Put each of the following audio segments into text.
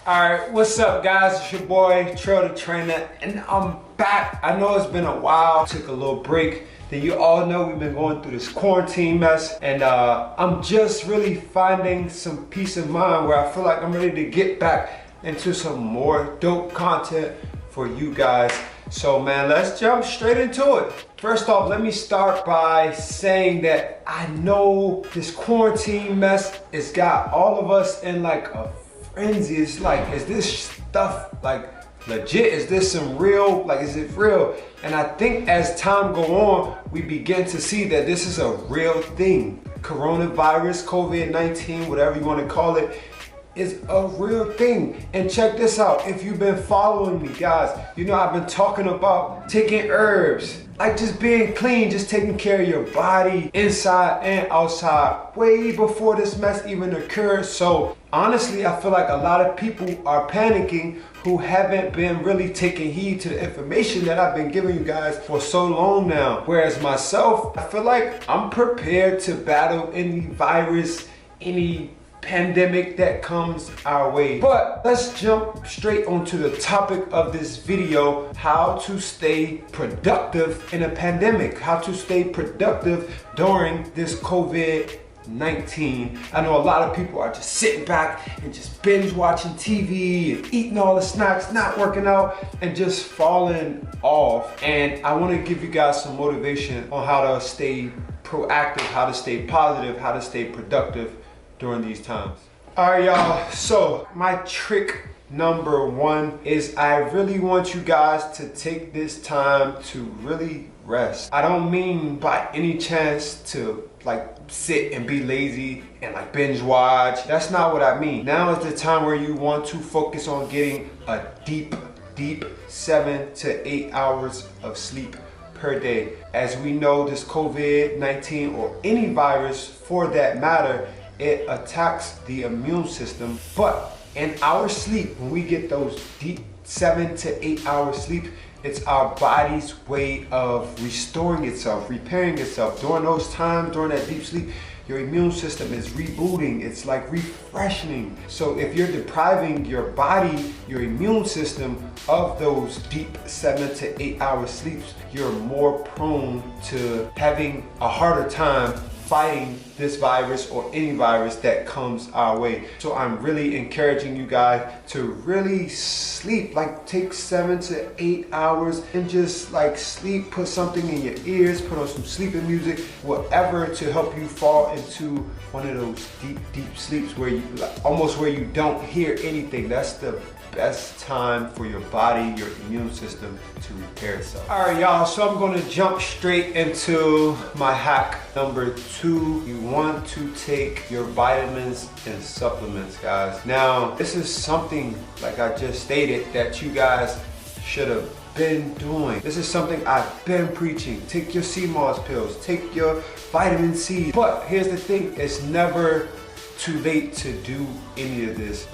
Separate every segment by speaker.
Speaker 1: Alright, what's up guys? It's your boy, Trail the Trainer, and I'm back. I know it's been a while, took a little break. Then you all know we've been going through this quarantine mess, and I'm just really finding some peace of mind where I feel like I'm ready to get back into some more dope content for you guys. So man, let's jump straight into it. First off, let me start by saying that I know this quarantine mess has got all of us in like a frenzy. It's like, is this stuff like legit? Is this some real, like, is it real? And I think as time go on, we begin to see that this is a real thing. Coronavirus, COVID-19, whatever you want to call it, is a real thing. And check this out, if you've been following me guys, you know I've been talking about taking herbs, like just being clean, just taking care of your body inside and outside way before this mess even occurred. So honestly, I feel like a lot of people are panicking who haven't been really taking heed to the information that I've been giving you guys for so long now. Whereas myself, I feel like I'm prepared to battle any virus, any pandemic that comes our way. But let's jump straight onto the topic of this video: how to stay productive in a pandemic, how to stay productive during this COVID-19. I know a lot of people are just sitting back and just binge watching TV and eating all the snacks, not working out, and just falling off. And I want to give you guys some motivation on how to stay proactive, how to stay positive, how to stay productive during these times. All right, y'all, so my trick number one is I really want you guys to take this time to really rest. I don't mean by any chance to like sit and be lazy and like binge watch. That's not what I mean. Now is the time where you want to focus on getting a deep 7 to 8 hours of sleep per day. As we know, this COVID-19 or any virus for that matter, it attacks the immune system. But in our sleep, when we get those deep 7 to 8 hours sleep, it's our body's way of restoring itself, repairing itself. During those times, during that deep sleep, your immune system is rebooting. It's like refreshing. So if you're depriving your body, your immune system of those deep 7 to 8 hour sleeps, you're more prone to having a harder time fighting this virus or any virus that comes our way. So I'm really encouraging you guys to really sleep, like take 7 to 8 hours and just like sleep, put something in your ears, put on some sleeping music, whatever to help you fall into one of those deep sleeps where you almost where you don't hear anything. That's the best time for your body, your immune system to repair itself. All right, y'all, so I'm gonna jump straight into my hack number 2. You want to take your vitamins and supplements, guys. Now, this is something, like I just stated, that you guys should have been doing. This is something I've been preaching. Take your sea moss pills, take your vitamin C. But here's the thing, it's never too late to do any of this,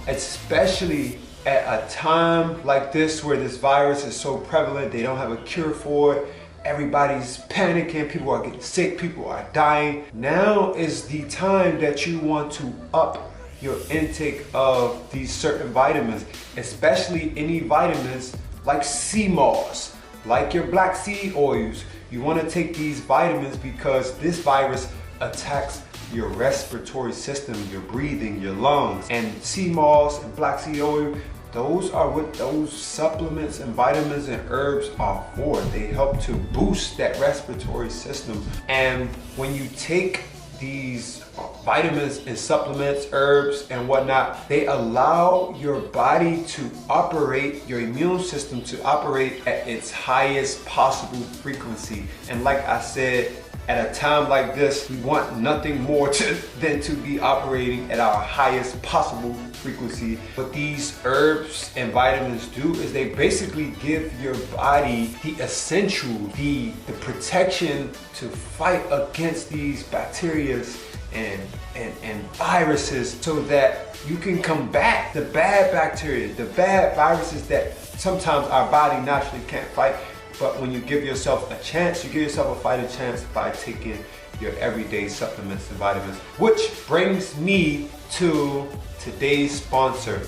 Speaker 1: especially at a time like this where this virus is so prevalent. They don't have a cure for it. Everybody's panicking, people are getting sick, people are dying. Now is the time that you want to up your intake of these certain vitamins, especially any vitamins like sea moss, like your black seed oils. You want to take these vitamins because this virus attacks your respiratory system, your breathing, your lungs. And sea moss and black seed oil, those are what those supplements and vitamins and herbs are for. They help to boost that respiratory system. And when you take these vitamins and supplements, herbs and whatnot, they allow your body to operate, your immune system to operate at its highest possible frequency. And like I said, at a time like this, we want nothing more than to be operating at our highest possible frequency. What these herbs and vitamins do is they basically give your body the essential, the protection to fight against these bacteria and viruses, so that you can combat the bad bacteria, the bad viruses that sometimes our body naturally can't fight. But when you give yourself a chance, you give yourself a fighting chance by taking your everyday supplements and vitamins. Which brings me to today's sponsor.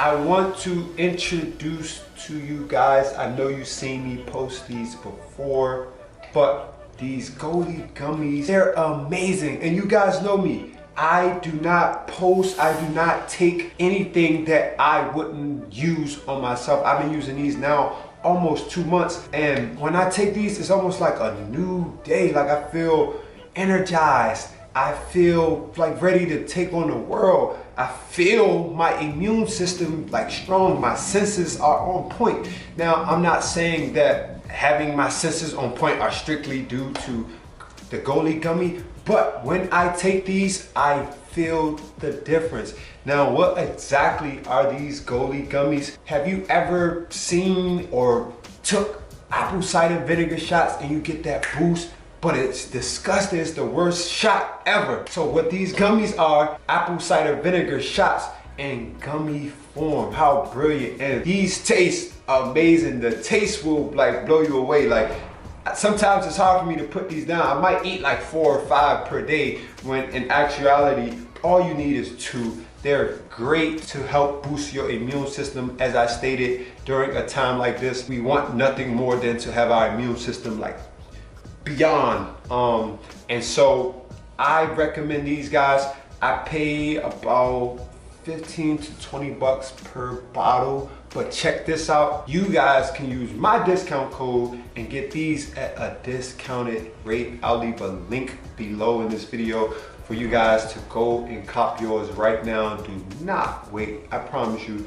Speaker 1: I want to introduce to you guys, I know you've seen me post these before, but these Goldie gummies, they're amazing. And you guys know me, I do not post, I do not take anything that I wouldn't use on myself. I've been using these now almost 2 months, and when I take these, it's almost like a new day. Like I feel energized. I feel like ready to take on the world. I feel my immune system like strong. My senses are on point. Now, I'm not saying that having my senses on point are strictly due to the Goldie gummy, but when I take these, I feel the difference. Now, what exactly are these Goldie gummies? Have you ever seen or took apple cider vinegar shots and you get that boost? But it's disgusting, it's the worst shot ever. So what these gummies are, apple cider vinegar shots in gummy form. How brilliant. And these taste amazing. The taste will like blow you away. Like sometimes it's hard for me to put these down. I might eat like 4 or 5 per day when in actuality, all you need is 2. They're great to help boost your immune system. As I stated, during a time like this, we want nothing more than to have our immune system like beyond. And so I recommend these guys. I pay about 15 to 20 bucks per bottle, but check this out. You guys can use my discount code and get these at a discounted rate. I'll leave a link below in this video for you guys to go and cop yours right now. Do not wait, I promise you.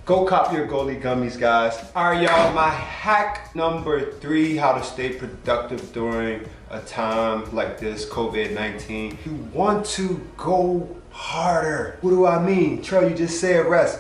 Speaker 1: Go cop your Goldie gummies, guys. All right, y'all, my hack number 3, how to stay productive during a time like this, COVID-19. You want to go harder. What do I mean? Trell, you just said rest.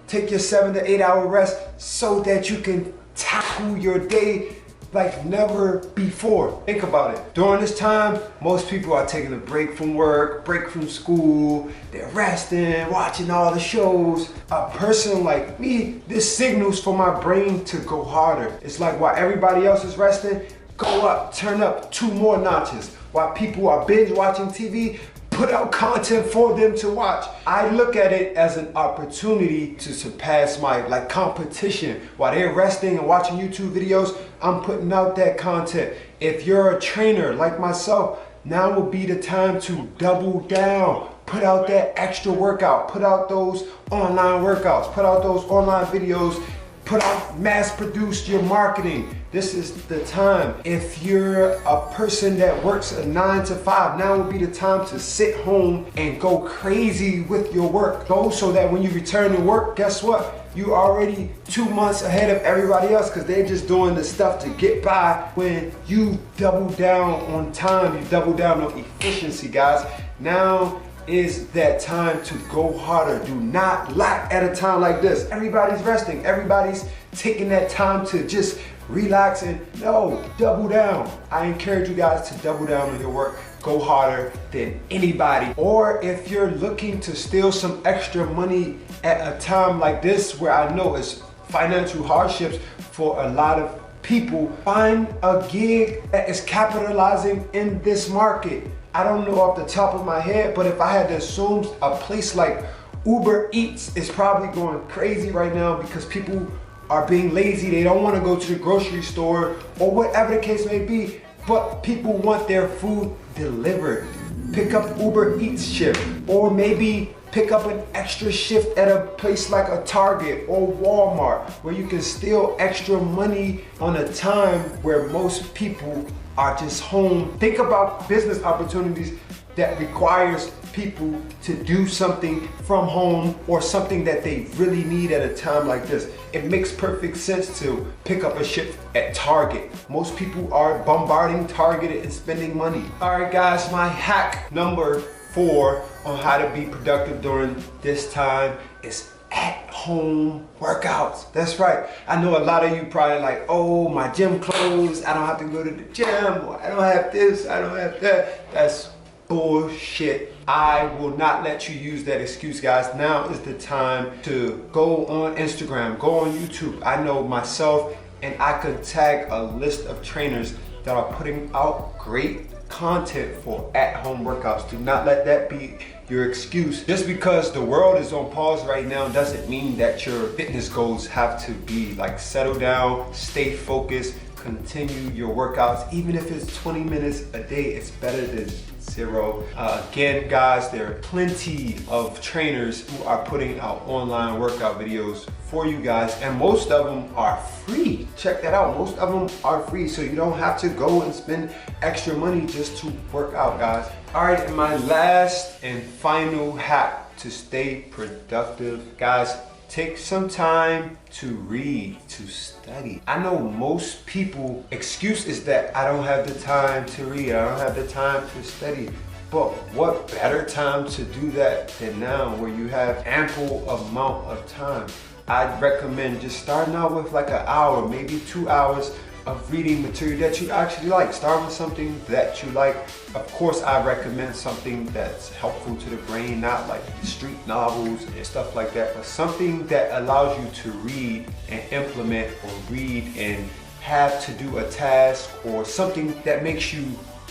Speaker 1: Take your 7 to 8 hour rest so that you can tackle your day like never before. Think about it. During this time, most people are taking a break from work, break from school, they're resting, watching all the shows. A person like me, this signals for my brain to go harder. It's like while everybody else is resting, go up, turn up 2 more notches. While people are binge watching TV, put out content for them to watch. I look at it as an opportunity to surpass my competition. While they're resting and watching YouTube videos, I'm putting out that content. If you're a trainer like myself, now will be the time to double down. Put out that extra workout, put out those online workouts, put out those online videos, put out, mass produce your marketing. This is the time. If you're a person that works a 9 to 5, now will be the time to sit home and go crazy with your work. Go so that when you return to work, guess what? You already 2 months ahead of everybody else because they're just doing the stuff to get by. When you double down on time, you double down on efficiency, guys. Now is that time to go harder. Do not lack at a time like this. Everybody's resting. Everybody's taking that time to just relax and no, double down. I encourage you guys to double down on your work. Go harder than anybody. Or if you're looking to steal some extra money at a time like this where I know it's financial hardships for a lot of people, find a gig that is capitalizing in this market. I don't know off the top of my head, but if I had to assume, a place like Uber Eats is probably going crazy right now because people are being lazy. They don't want to go to the grocery store or whatever the case may be, but people want their food delivered. Pick up Uber Eats shift, or maybe pick up an extra shift at a place like a Target or Walmart where you can steal extra money on a time where most people are just home. Think about business opportunities that requires people to do something from home or something that they really need at a time like this. It makes perfect sense to pick up a shift at Target. Most people are bombarding Target and spending money. All right, guys, my hack number 4 on how to be productive during this time is at-home workouts. That's right. I know a lot of you probably like, oh, my gym closed, I don't have to go to the gym, or I don't have this, I don't have that. That's bullshit. I will not let you use that excuse, guys. Now is the time to go on Instagram, go on YouTube. I know myself, and I could tag a list of trainers that are putting out great content for at-home workouts. Do not let that be your excuse. Just because the world is on pause right now doesn't mean that your fitness goals have to be like settle down, stay focused, continue your workouts. Even if it's 20 minutes a day, it's better than zero. Again, guys, there are plenty of trainers who are putting out online workout videos for you guys, and most of them are free. Check that out. Most of them are free, so you don't have to go and spend extra money just to work out, guys. All right, and my last and final hack to stay productive, guys, take some time to read, to study. I know most people, excuse is that I don't have the time to read, I don't have the time to study. But what better time to do that than now, where you have ample amount of time? I'd recommend just starting out with like an hour, maybe 2 hours of reading material that you actually like. Start with something that you like. Of course, I recommend something that's helpful to the brain, not like street novels and stuff like that, but something that allows you to read and implement, or read and have to do a task, or something that makes you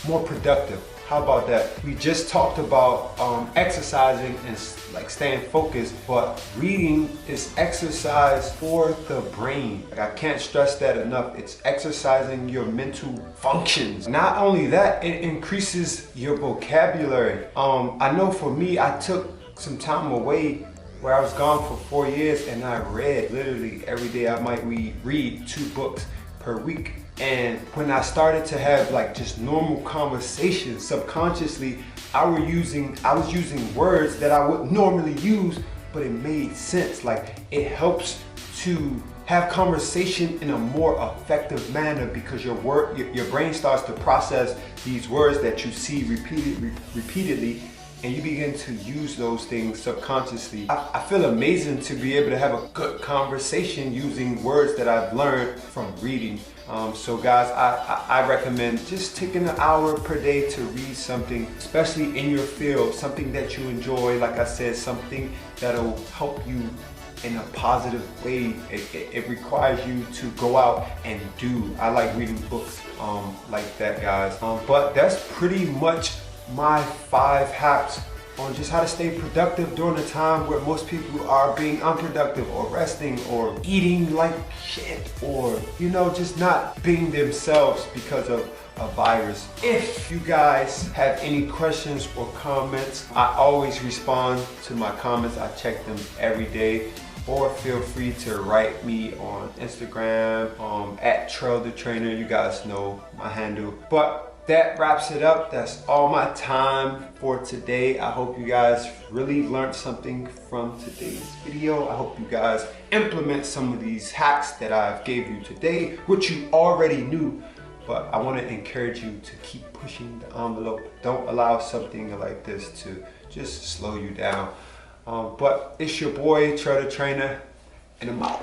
Speaker 1: more productive. How about that? We just talked about exercising and like staying focused, but reading is exercise for the brain. Like, I can't stress that enough. It's exercising your mental functions. Not only that, it increases your vocabulary. I know for me, I took some time away where I was gone for 4 years, and I read literally every day. I might read 2 books per week. And when I started to have like just normal conversations, subconsciously, I was using words that I wouldn't normally use, but it made sense. Like, it helps to have conversation in a more effective manner, because your brain starts to process these words that you see repeatedly, and you begin to use those things subconsciously. I feel amazing to be able to have a good conversation using words that I've learned from reading. So guys, I recommend just taking an hour per day to read something, especially in your field, something that you enjoy. Like I said, something that'll help you in a positive way. It requires you to go out and do. I like reading books like that, guys. But that's pretty much my 5 hacks on just how to stay productive during a time where most people are being unproductive, or resting, or eating like shit, or just not being themselves because of a virus. If you guys have any questions or comments, I always respond to my comments. I check them every day. Or feel free to write me on Instagram at Trail the Trainer. You guys know my handle. But that wraps it up. That's all my time for today. I hope you guys really learned something from today's video. I hope you guys implement some of these hacks that I've gave you today, which you already knew. But I want to encourage you to keep pushing the envelope. Don't allow something like this to just slow you down. But it's your boy, Trail the Trainer, and I'm out.